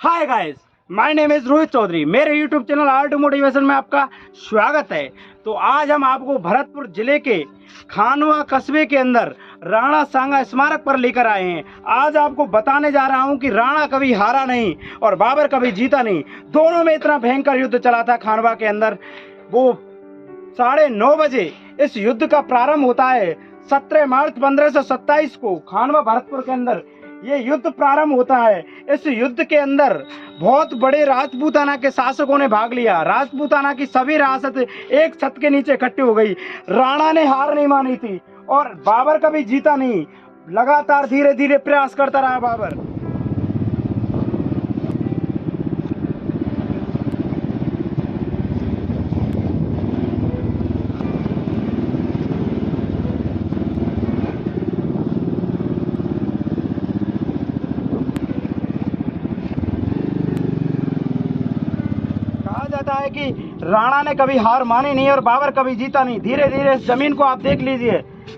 Hi guys, my name is Rohit Chaudhary. मेरे YouTube channel art motivation में आपका स्वागत है। तो आज हम आपको भरतपुर जिले के खानवा कस्बे के अंदर राणा सांगा स्मारक पर लेकर आए हैं। आज आपको बताने जा रहा हूं कि राणा कभी हारा नहीं और बाबर कभी जीता नहीं। दोनों में इतना भयंकर युद्ध चला था खानवा के अंदर। वो 9:30 बजे इस युद्ध का प्रारंभ होता है। 17 मार्च 1527 को खानवा भरतपुर के अंदर ये युद्ध प्रारंभ होता है। इस युद्ध के अंदर बहुत बड़े राजपूताना के शासकों ने भाग लिया। राजपूताना की सभी रियासत एक छत के नीचे इकट्ठी हो गई। राणा ने हार नहीं मानी थी और बाबर कभी जीता नहीं। लगातार धीरे धीरे प्रयास करता रहा बाबर। जाता है कि राणा ने कभी हार मानी नहीं और बाबर कभी जीता नहीं। धीरे धीरे इस जमीन को आप देख लीजिए,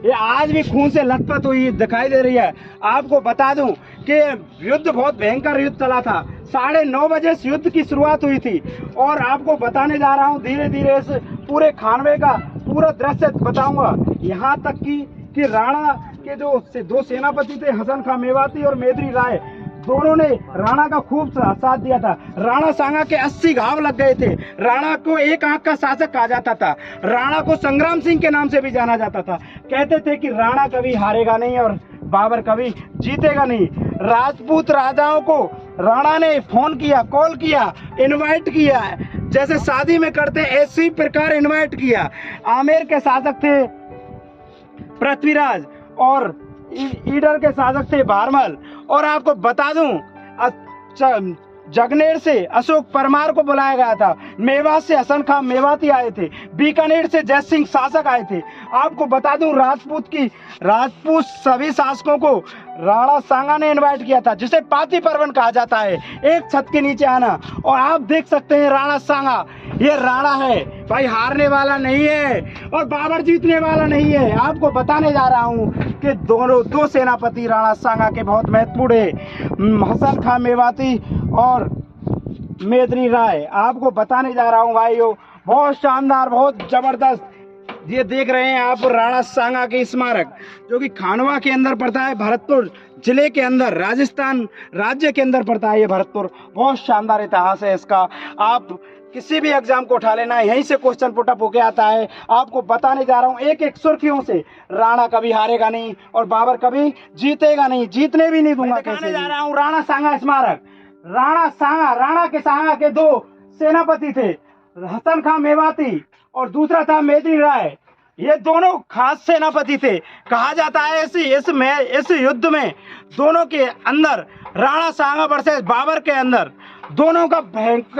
ये आज भी खून से लथपथ हुई दिखाई दे रही है। आपको बता दूं कि युद्ध बहुत भयंकर युद्ध चला था। 9:30 बजे इस युद्ध की शुरुआत हुई थी और आपको बताने जा रहा हूं धीरे धीरे इस पूरे खानवे का पूरा दृश्य बताऊंगा। यहाँ तक कि राणा के जो दो सेनापति थे, हसन खां मेवाती और मेदरी राय, दोनों ने राणा का खूब साथ दिया था। राणा सांगा के 80 घाव लग गए थे। राणा को एक आंख का शासक कहा जाता था। राणा को संग्राम सिंह के नाम से भी जाना जाता था। कहते थे कि राणा कभी हारेगा नहीं और बाबर कभी जीतेगा नहीं। राजपूत राजाओं को राणा ने फोन किया, कॉल किया, इनवाइट किया, जैसे शादी में करते ऐसी प्रकार इनवाइट किया। आमेर के शासक थे पृथ्वीराज और ईडर के शासक थे भारमल। और आपको बता दूं जगनेर से अशोक परमार को बुलाया गया था। मेवात से हसन खां मेवाती आए थे। बीकानेर से जय सिंह शासक आए थे। आपको बता दूं राजपूत सभी शासकों को राणा सांगा ने इनवाइट किया था, जिसे पाती पर्वन कहा जाता है, एक छत के नीचे आना। और आप देख सकते हैं राणा सांगा, ये राणा है भाई, हारने वाला नहीं है और बाबर जीतने वाला नहीं है। आपको बताने जा रहा हूं कि दो सेनापति राणा सांगा के बहुत महत्वपूर्ण है, हसन खां मेवाती और मेदरी राय। आपको बताने जा रहा हूं भाइयों, बहुत शानदार, बहुत जबरदस्त। ये देख रहे हैं आप राणा सांगा के स्मारक, जो कि खानवा के अंदर पड़ता है, भरतपुर जिले के अंदर, राजस्थान राज्य के अंदर पड़ता है ये भरतपुर। बहुत शानदार इतिहास है इसका। आप किसी भी एग्जाम को उठा लेना, यहीं से क्वेश्चन पुटअप होके आता है। आपको बताने जा रहा हूँ एक एक सुर्खियों से, राणा कभी हारेगा नहीं और बाबर कभी जीतेगा नहीं, जीतने भी नहीं दूंगा। कैसे जा रहा हूँ राणा सांगा स्मारक। राणा के सांगा के दो सेनापति थे, हसन खां मेवाती और दूसरा था मेदरी राय। ये दोनों खास सेनापति थे। कहा जाता है इस युद्ध में दोनों के अंदर, राणा सांगा वर्सेस बाबर के अंदर, दोनों का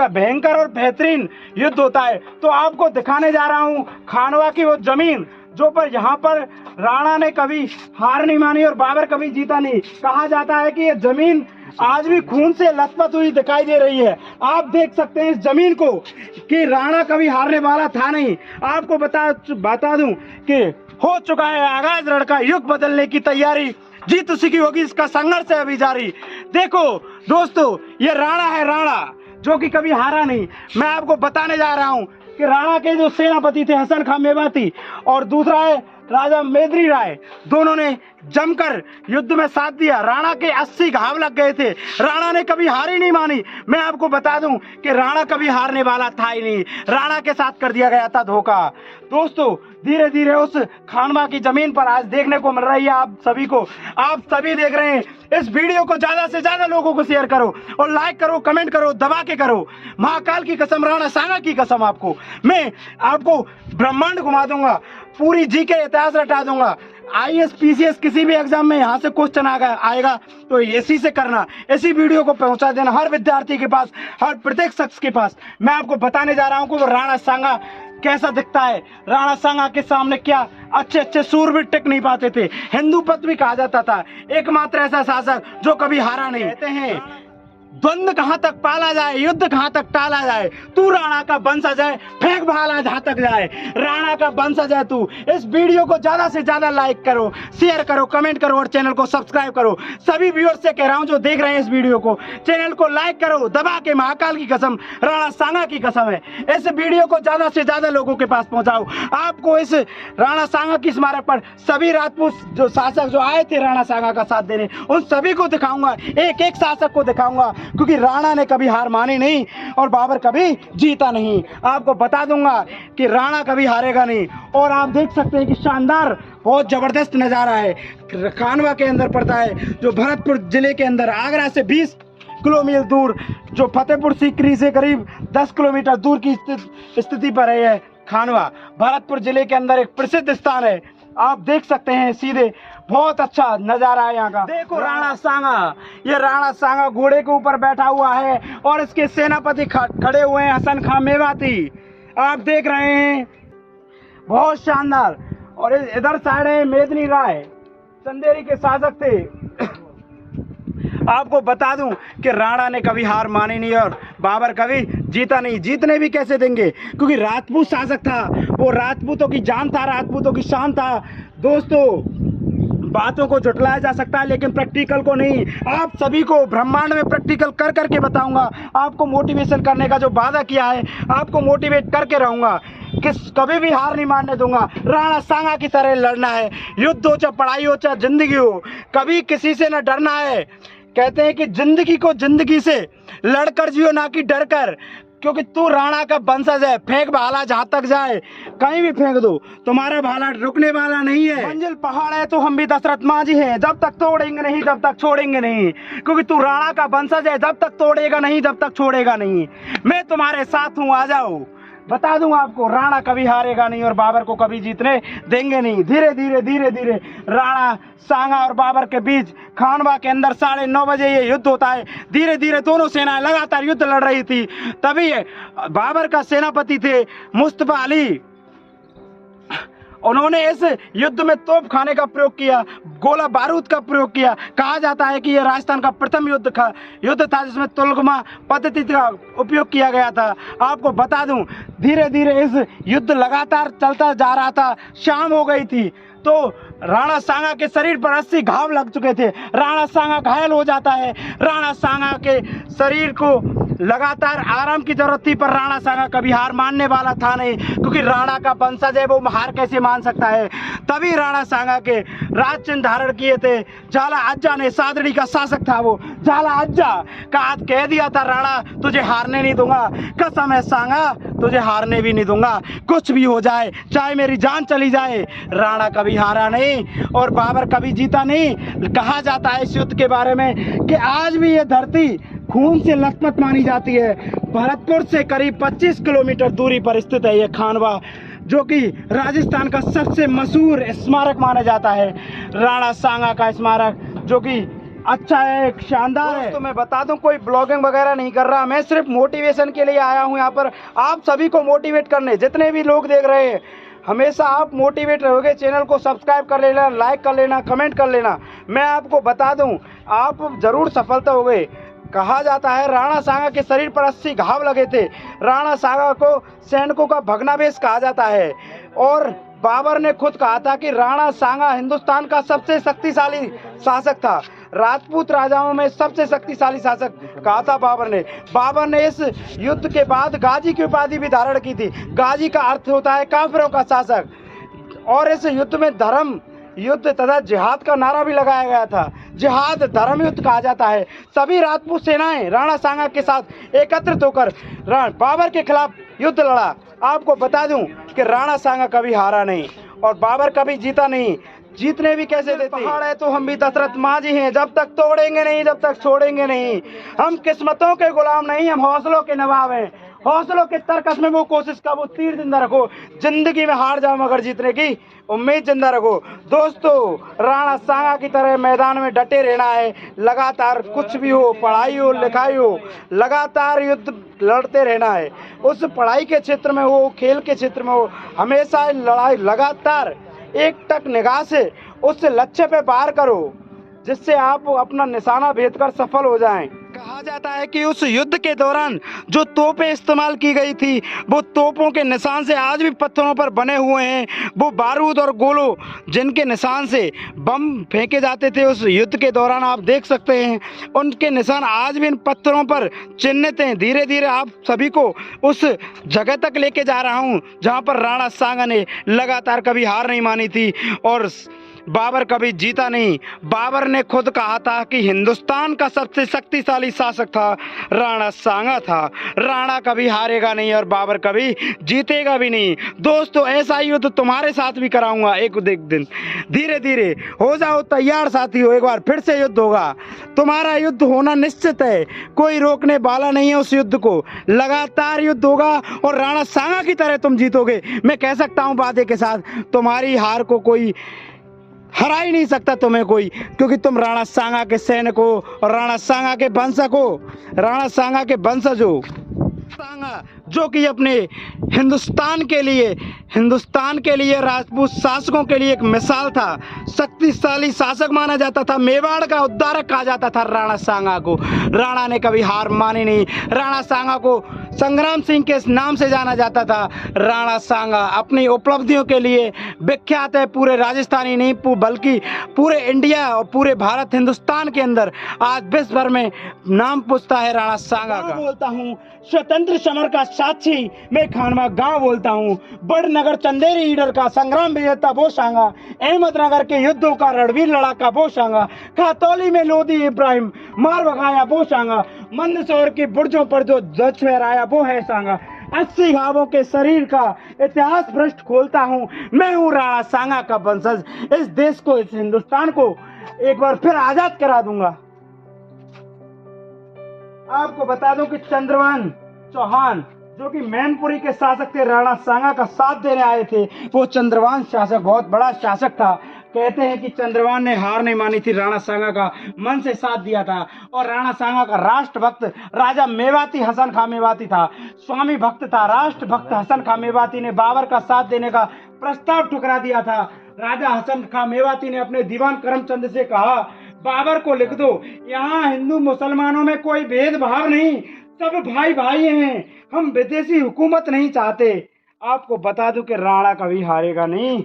भयंकर और बेहतरीन युद्ध होता है। तो आपको दिखाने जा रहा हूं खानवा की वो जमीन, जो पर यहाँ पर राणा ने कभी हार नहीं मानी और बाबर कभी जीता नहीं। कहा जाता है कि ये जमीन आज भी खून से लथपथ हुई दिखाई दे रही है। आप देख सकते हैं इस जमीन को कि राणा कभी हारने वाला था नहीं। आपको बता दूं कि हो चुका है आगाज लड़का, युग बदलने की तैयारी, जीत उसी की होगी, इसका संघर्ष है अभी जारी। देखो दोस्तों, ये राणा है, राणा जो कि कभी हारा नहीं। मैं आपको बताने जा रहा हूं कि राणा के जो सेनापति थे हसन खां मेवाती और दूसरा है राजा मेदरी राय, दोनों ने जमकर युद्ध में साथ दिया। राणा के 80 घाव लग गए थे। राणा ने कभी हार ही नहीं मानी। मैं आपको बता दूं कि राणा कभी हारने वाला था ही नहीं। राणा के साथ कर दिया गया था धोखा। दोस्तों, धीरे धीरे उस खानवा की जमीन पर आज देखने को मिल रही है आप सभी को। आप सभी देख रहे हैं। इस वीडियो को ज्यादा से ज्यादा लोगों को शेयर करो और लाइक करो, कमेंट करो, दबा के करो। महाकाल की कसम, राणा सांगा की कसम, मैं आपको ब्रह्मांड घुमा दूंगा, पूरी जी के इतिहास रटा दूंगा। IAS PCS किसी भी एग्जाम में यहाँ से क्वेश्चन आएगा तो इसी से करना, इसी वीडियो को पहुंचा देना हर विद्यार्थी के पास, हर प्रत्येक शख्स के पास। मैं आपको बताने जा रहा हूँ कि वो राणा सांगा कैसा दिखता है। राणा सांगा के सामने क्या अच्छे शूरवीर टिक नहीं पाते थे। हिंदू पद भी कहा जाता था, एकमात्र ऐसा शासक जो कभी हारा नहीं। कहते हैं द्वंद्व कहां तक पाला जाए, युद्ध कहां तक टाला जाए, तू राणा का वंशज है, फेंक भाला जहां तक जाए, राणा का वंशज है तू। इस वीडियो को ज्यादा से ज्यादा लाइक करो, शेयर करो, कमेंट करो और चैनल को सब्सक्राइब करो। सभी व्यूअर्स से कह रहा हूं जो देख रहे हैं इस वीडियो को, चैनल को लाइक करो दबा के, महाकाल की कसम, राणा सांगा की कसम है। इस वीडियो को ज्यादा से ज्यादा लोगों के पास पहुंचाओ। आपको इस राणा सांगा की स्मारक पर सभी राजपूत जो शासक जो आए थे राणा सांगा का साथ देने, उन सभी को दिखाऊंगा, एक एक शासक को दिखाऊंगा, क्योंकि राणा ने कभी हार मानी नहीं और बाबर कभी जीता नहीं। आपको बता दूंगा कि राणा कभी हारेगा नहीं। और आप देख सकते हैं कि शानदार, बहुत जबरदस्त नजारा है, खानवा के अंदर पड़ता है, जो भरतपुर जिले के अंदर, आगरा से 20 किलोमीटर दूर, जो फतेहपुर सीकरी से करीब 10 किलोमीटर दूर की स्थिति पर है यह खानवा। भरतपुर जिले के अंदर एक प्रसिद्ध स्थान है, आप देख सकते हैं सीधे, बहुत अच्छा नजारा है यहाँ का। देखो राणा सांगा, ये राणा सांगा घोड़े के ऊपर बैठा हुआ है और इसके सेनापति खड़े हुए हैं हसन खां मेवाती, आप देख रहे हैं, बहुत शानदार। और इधर साइड है मेदिनी राय, चंदेरी के शासक थे। आपको बता दूं कि राणा ने कभी हार मानी नहीं और बाबर कभी जीता नहीं। जीतने भी कैसे देंगे, क्योंकि राजपूत शासक था, वो राजपूतों की जान था, राजपूतों की शान था। दोस्तों, बातों को झुटलाया जा सकता है लेकिन प्रैक्टिकल को नहीं। आप सभी को ब्रह्मांड में प्रैक्टिकल कर करके बताऊंगा। आपको मोटिवेशन करने का जो वादा किया है, आपको मोटिवेट करके रहूंगा कि कभी भी हार नहीं मानने दूंगा। राणा सांगा की तरह लड़ना है, युद्ध हो चाहे पढ़ाई हो चाहे जिंदगी हो, कभी किसी से न डरना है। कहते हैं कि जिंदगी को जिंदगी से लड़कर जियो, ना कि डर कर, क्योंकि तू राणा का वंशज है। फेंक भाला जहां तक जाए, कहीं भी फेंक दो, तुम्हारा भाला रुकने वाला नहीं है। मंजिल पहाड़ है तो हम भी दशरथ मांझी हैं, जब तक तोड़ेंगे नहीं जब तक छोड़ेंगे नहीं, क्योंकि तू राणा का वंशज है, जब तक तोड़ेगा नहीं जब तक छोड़ेगा नहीं। मैं तुम्हारे साथ हूँ, आ जाओ। बता दूं आपको, राणा कभी हारेगा नहीं और बाबर को कभी जीतने देंगे नहीं। धीरे धीरे धीरे धीरे राणा सांगा और बाबर के बीच खानवा के अंदर 9:30 बजे ये युद्ध होता है। धीरे धीरे दोनों सेनाएं लगातार युद्ध लड़ रही थी। तभी बाबर का सेनापति थे मुस्तफा अली, उन्होंने इस युद्ध में तोप खाने का प्रयोग किया, गोला बारूद का प्रयोग किया। कहा जाता है कि यह राजस्थान का प्रथम युद्ध था जिसमें तुलगमा पद्धति का उपयोग किया गया था। आपको बता दूं, धीरे धीरे इस युद्ध लगातार चलता जा रहा था। शाम हो गई थी तो राणा सांगा के शरीर पर 80 घाव लग चुके थे। राणा सांगा घायल हो जाता है। राणा सांगा के शरीर को लगातार आराम की जरूरत थी, पर राणा सांगा कभी हार मानने वाला था नहीं, क्योंकि राणा का वंशज है, वो हार कैसे मान सकता है। तभी राणा सांगा के राज चिन्ह धारण किए थे झाला अज्जा ने, सादड़ी का शासक था वो झाला अज्जा का हाथ कह दिया था, राणा तुझे हारने नहीं दूंगा, कसम है सांगा तुझे हारने भी नहीं दूंगा, कुछ भी हो जाए, चाहे मेरी जान चली जाए। राणा कभी हारा नहीं और बाबर कभी जीता नहीं। कहा जाता है इस युद्ध के बारे में कि आज भी ये धरती खून से लथपथ मानी जाती है। भरतपुर से करीब 25 किलोमीटर दूरी पर स्थित है यह खानवा, जो कि राजस्थान का सबसे मशहूर स्मारक माना जाता है। राणा सांगा का स्मारक, जो कि अच्छा है, शानदार है। तो मैं बता दूं, कोई ब्लॉगिंग वगैरह नहीं कर रहा, मैं सिर्फ मोटिवेशन के लिए आया हूं यहाँ पर, आप सभी को मोटिवेट करने। जितने भी लोग देख रहे हैं, हमेशा आप मोटिवेट रहोगे। चैनल को सब्सक्राइब कर लेना, लाइक कर लेना, कमेंट कर लेना। मैं आपको बता दूं, आप जरूर सफलता होगे। कहा जाता है राणा सांगा के शरीर पर 80 घाव लगे थे। राणा सांगा को सैनिकों का भग्नावेश कहा जाता है और बाबर ने खुद कहा था कि राणा सांगा हिंदुस्तान का सबसे शक्तिशाली शासक था। राजपूत राजाओं में सबसे शक्तिशाली शासक कहा था बाबर ने। बाबर ने इस युद्ध के बाद गाजी की उपाधि भी धारण की थी। गाजी का अर्थ होता है काफिरों का शासक। और इस युद्ध में धर्म युद्ध तथा जिहाद का नारा भी लगाया गया था। जिहाद धर्म युद्ध कहा जाता है। सभी राजपूत सेनाएं राणा सांगा के साथ एकत्रित होकर बाबर के खिलाफ युद्ध लड़ा। आपको बता दूं कि राणा सांगा कभी हारा नहीं और बाबर कभी जीता नहीं। जीतने भी कैसे देते। पहाड़ है तो हम भी दशरथ मांझी हैं, जब तक तोड़ेंगे नहीं जब तक छोड़ेंगे नहीं। हम किस्मतों के गुलाम नहीं, हम हौसलों के नवाब हैं। हौसलों के तरकस में वो कोशिश का वो तीर जिंदा रखो। जिंदगी में हार जाओ मगर जीतने की उम्मीद जिंदा रखो। दोस्तों, राणा सांगा की तरह मैदान में डटे रहना है। लगातार कुछ भी हो, पढ़ाई हो, लिखाई हो, लगातार युद्ध लड़ते रहना है। उस पढ़ाई के क्षेत्र में हो, खेल के क्षेत्र में हो, हमेशा लड़ाई लगातार एक टक निगाह से उस लक्ष्य पे वार करो, जिससे आप अपना निशाना भेद कर सफल हो जाएं। कहा जाता है कि उस युद्ध के दौरान जो तोपें इस्तेमाल की गई थी वो तोपों के निशान से आज भी पत्थरों पर बने हुए हैं। वो बारूद और गोलों जिनके निशान से बम फेंके जाते थे उस युद्ध के दौरान, आप देख सकते हैं उनके निशान आज भी इन पत्थरों पर चिन्हित हैं। धीरे धीरे आप सभी को उस जगह तक लेके जा रहा हूँ जहाँ पर राणा सांगा ने लगातार कभी हार नहीं मानी थी और बाबर कभी जीता नहीं। बाबर ने खुद कहा था कि हिंदुस्तान का सबसे शक्तिशाली शासक था राणा सांगा था। राणा कभी हारेगा नहीं और बाबर कभी जीतेगा भी नहीं। दोस्तों, ऐसा युद्ध तुम्हारे साथ भी कराऊंगा एक दिन। धीरे धीरे हो जाओ तैयार साथियों, एक बार फिर से युद्ध होगा। तुम्हारा युद्ध होना निश्चित है, कोई रोकने वाला नहीं है उस युद्ध को। लगातार युद्ध होगा और राणा सांगा की तरह तुम जीतोगे। मैं कह सकता हूँ वादे के साथ, तुम्हारी हार को कोई हरा ही नहीं सकता तुम्हें कोई, क्योंकि तुम राणा सांगा के सैनिक हो और राणा सांगा के वंशज हो। राणा सांगा के वंशज हो। सांगा जो कि अपने हिंदुस्तान के लिए राजपूत शासकों के लिए एक मिसाल था, शक्तिशाली शासक माना जाता था, मेवाड़ का उद्धारक कहा जाता था राणा सांगा को। राणा ने कभी हार मानी नहीं। राणा सांगा को संग्राम सिंह के नाम से जाना जाता था। राणा सांगा अपनी उपलब्धियों के लिए विख्यात है, पूरे राजस्थानी नहीं बल्कि पूरे इंडिया और पूरे भारत हिंदुस्तान के अंदर आज विश्व भर में नाम पूछता है राणा सांगा का। बोलता हूँ स्वतंत्र समर का साक्षी मैं खानवा गांव बोलता हूँ। बड़नगर चंदेरी ईडर का संग्राम विजेता वो सांगा, अहमदनगर के युद्धों का रणवीर लड़ाका वो सांगा, खातौली में लोधी इब्राहिम मार भगाया वो सांगा, मंदसौर की बुर्जों पर जो ध्वज फहराया वो है सांगा। 80 घावों के शरीर का इतिहास भ्रष्ट खोलता हूँ, मैं हूँ राणा सांगा का वंशज। इस देश को, इस हिंदुस्तान को एक बार फिर आजाद करा दूंगा। आपको बता दूं कि चंद्रभान चौहान जो कि मैनपुरी के शासक थे, राणा सांगा का साथ देने आए थे। वो चंद्रभान शासक बहुत बड़ा शासक था। कहते हैं कि चंद्रभान ने हार नहीं मानी थी, राणा सांगा का मन से साथ दिया था। और राणा सांगा का राष्ट्रभक्त राजा मेवाती हसन खां मेवाती था, स्वामी भक्त था। राष्ट्रभक्त हसन खां मेवाती ने बाबर का साथ देने का प्रस्ताव ठुकरा दिया था। राजा हसन खां मेवाती ने अपने दीवान करमचंद से कहा, बाबर को लिख दो, यहाँ हिंदू मुसलमानों में कोई भेदभाव नहीं, सब भाई भाई हैं, हम विदेशी हुकूमत नहीं चाहते। आपको बता दूं कि राणा कभी हारेगा नहीं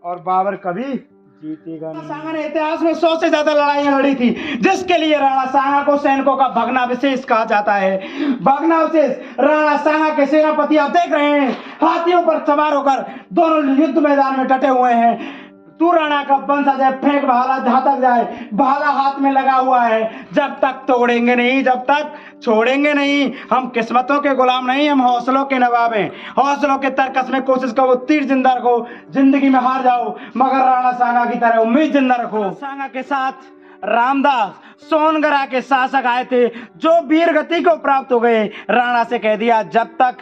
और बाबर कभी जीतेगा नहीं। सांगा ने इतिहास में 100 से ज्यादा लड़ाइयां लड़ी थी, जिसके लिए राणा सांगा को सैनिकों का भग्नावशेष कहा जाता है। भग्नावशेष राणा सांगा के सेनापति आप देख रहे हैं, हाथियों पर सवार होकर दोनों युद्ध मैदान में डटे हुए हैं। तू राणा का वंशज है, फेंक भाला जहां तक जाए, भाला हाथ में लगा हुआ है। जब तक तोड़ेंगे नहीं, जब तक छोड़ेंगे नहीं। हम किस्मतों के गुलाम नहीं, हम हौसलों के नवाब हैं। हौसलों के तरकस में कोशिश करो, तीर जिंदा रखो, जिंदगी में हार जाओ मगर राणा सांगा की तरह उम्मीद जिंदा रखो। सांगा के साथ रामदास सोनगरा के शासक आए थे जो वीर गति को प्राप्त हो गए। राणा से कह दिया, जब तक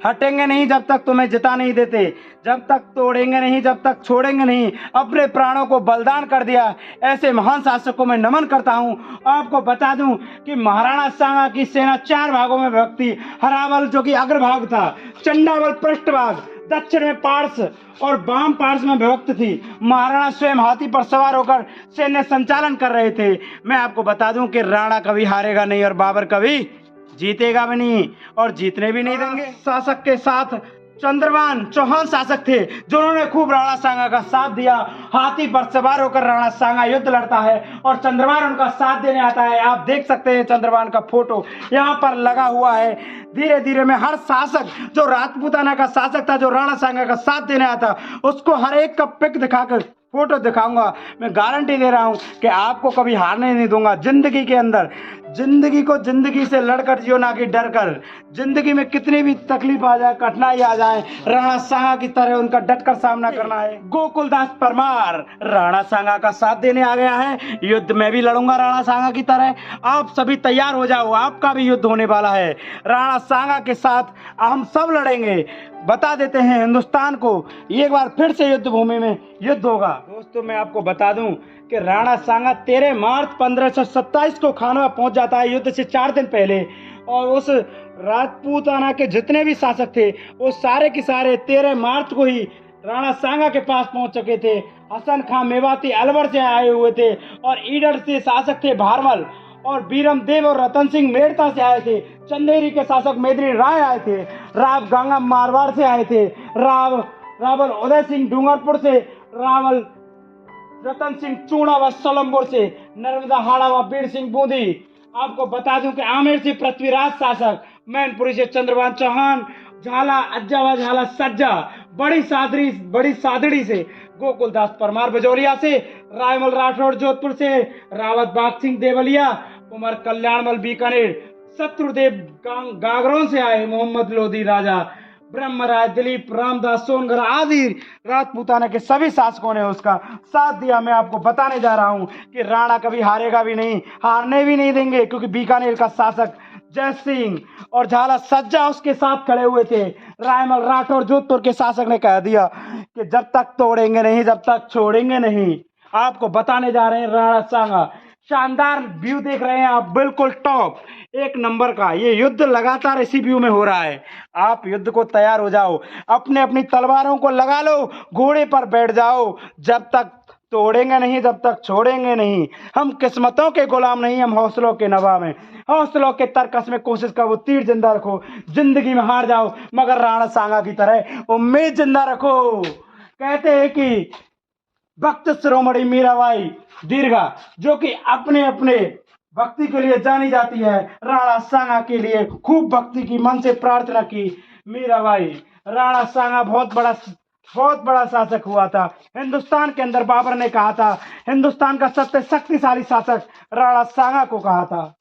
हटेंगे नहीं, जब तक तुम्हें जिता नहीं देते, जब तक तोड़ेंगे नहीं, जब तक छोड़ेंगे नहीं। अपने प्राणों को बलिदान कर दिया। ऐसे महान शासक को मैं नमन करता हूं। आपको बता दूं कि महाराणा सांगा की सेना 4 भागों में विभक्त थी। हरावल जो कि अग्रभाग था, चंडावल पृष्ठभाग, दक्षिण में पार्श और वाम पार्श में विभक्त थी। महाराणा स्वयं हाथी पर सवार होकर सैन्य संचालन कर रहे थे। मैं आपको बता दूं कि राणा कभी हारेगा नहीं और बाबर कभी जीतेगा भी नहीं और जीतने भी नहीं देंगे। शासक के साथ चंद्रभान चौहान शासक थे जिन्होंने खूब राणा सांगा का साथ दिया। हाथी पर सवार होकर राणा सांगा युद्ध लड़ता है और चंद्रभान उनका साथ देने आता है। आप देख सकते हैं चंद्रभान का फोटो यहाँ पर लगा हुआ है। धीरे धीरे में हर शासक जो राजपूताना का शासक था, जो राणा सांगा का साथ देने आता, उसको हर एक का पिक दिखाकर फोटो दिखाऊंगा। मैं गारंटी दे रहा हूं कि आपको कभी हारने नहीं दूंगा। जिंदगी के अंदर जिंदगी को जिंदगी से लड़कर जियो, ना कि डर कर। जिंदगी में कितनी भी तकलीफ आ जाए, कठिनाई आ जाए, राणा सांगा की तरह उनका डटकर सामना करना है। गोकुलदास परमार राणा सांगा का साथ देने आ गया है। युद्ध में भी लड़ूंगा राणा सांगा की तरह। आप सभी तैयार हो जाओ, आपका भी युद्ध होने वाला है। राणा सांगा के साथ हम सब लड़ेंगे। बता देते हैं हिंदुस्तान को, एक बार फिर से युद्ध भूमि में युद्ध होगा। दोस्तों, मैं आपको बता दूं कि राणा सांगा 13 मार्च 1527 को खानवा पहुंच जाता है, युद्ध से 4 दिन पहले। और उस राजपूताना के जितने भी शासक थे वो सारे के सारे 13 मार्च को ही राणा सांगा के पास पहुंच चुके थे। हसन खां मेवाती अलवर से आए हुए थे और ईडर से शासक थे भारमल और बीरम देव और रतन सिंह मेड़ता से आए थे। चंदेरी के शासक मेदिनी राय आए थे। राव गंगा मारवाड़ से आए थे। रावल उदय सिंह डूंगरपुर से, रावल रतन सिंह चूड़ा व सोलमपुर से, नर्मदा हाड़ा व बीर सिंह बूंदी। आपको बता दूं कि आमेर से पृथ्वीराज शासक, मैनपुरी से चंद्रभान चौहान, झाला अज्जा व झाला सज्जा, बड़ी सादड़ी से गोकुलदास परमार बजौरिया से, रायमल राठौड़ जोधपुर से, रावत बाग सिंह देवलिया, कुमार कल्याणमल बीकानेर, शत्रुदेव गागरों से आए, मोहम्मद लोधी राजा, ब्रह्मराय, दिलीप रामदास सोनगर आदि राजपूताना के सभी शासकों ने उसका साथ दिया। मैं आपको बताने जा रहा हूं कि राणा कभी हारेगा भी नहीं, हारने भी नहीं देंगे, क्योंकि बीकानेर का शासक जय सिंह और झाला सज्जा उसके साथ खड़े हुए थे। रायमल राठौर जोधपुर के शासक ने कह दिया कि जब तक तोड़ेंगे नहीं, जब तक छोड़ेंगे नहीं। आपको बताने जा रहे हैं राणा सांगा। शानदार व्यू देख रहे हैं आप, बिल्कुल टॉप एक नंबर का। ये युद्ध लगातार इसी व्यू में हो रहा है। आप युद्ध को तैयार हो जाओ, अपने अपनी तलवारों को लगा लो, घोड़े पर बैठ जाओ। जब तक तोड़ेंगे नहीं, जब तक छोड़ेंगे नहीं। हम किस्मतों के गुलाम नहीं, हम हौसलों के नवाब हैं। हौसलों के तरकस में कोशिश करो, तीर जिंदा रखो। जिंदगी में हार जाओ मगर राणा सांगा की तरह उम्मीद जिंदा रखो। कहते हैं कि भक्त शिरोमणि मीराबाई दीर्घा, जो कि अपने अपने भक्ति के लिए जानी जाती है, राणा सांगा के लिए खूब भक्ति की, मन से प्रार्थना की। मीराबाई, राणा सांगा बहुत बड़ा शासक हुआ था हिंदुस्तान के अंदर। बाबर ने कहा था हिंदुस्तान का सबसे शक्तिशाली शासक राणा सांगा को कहा था।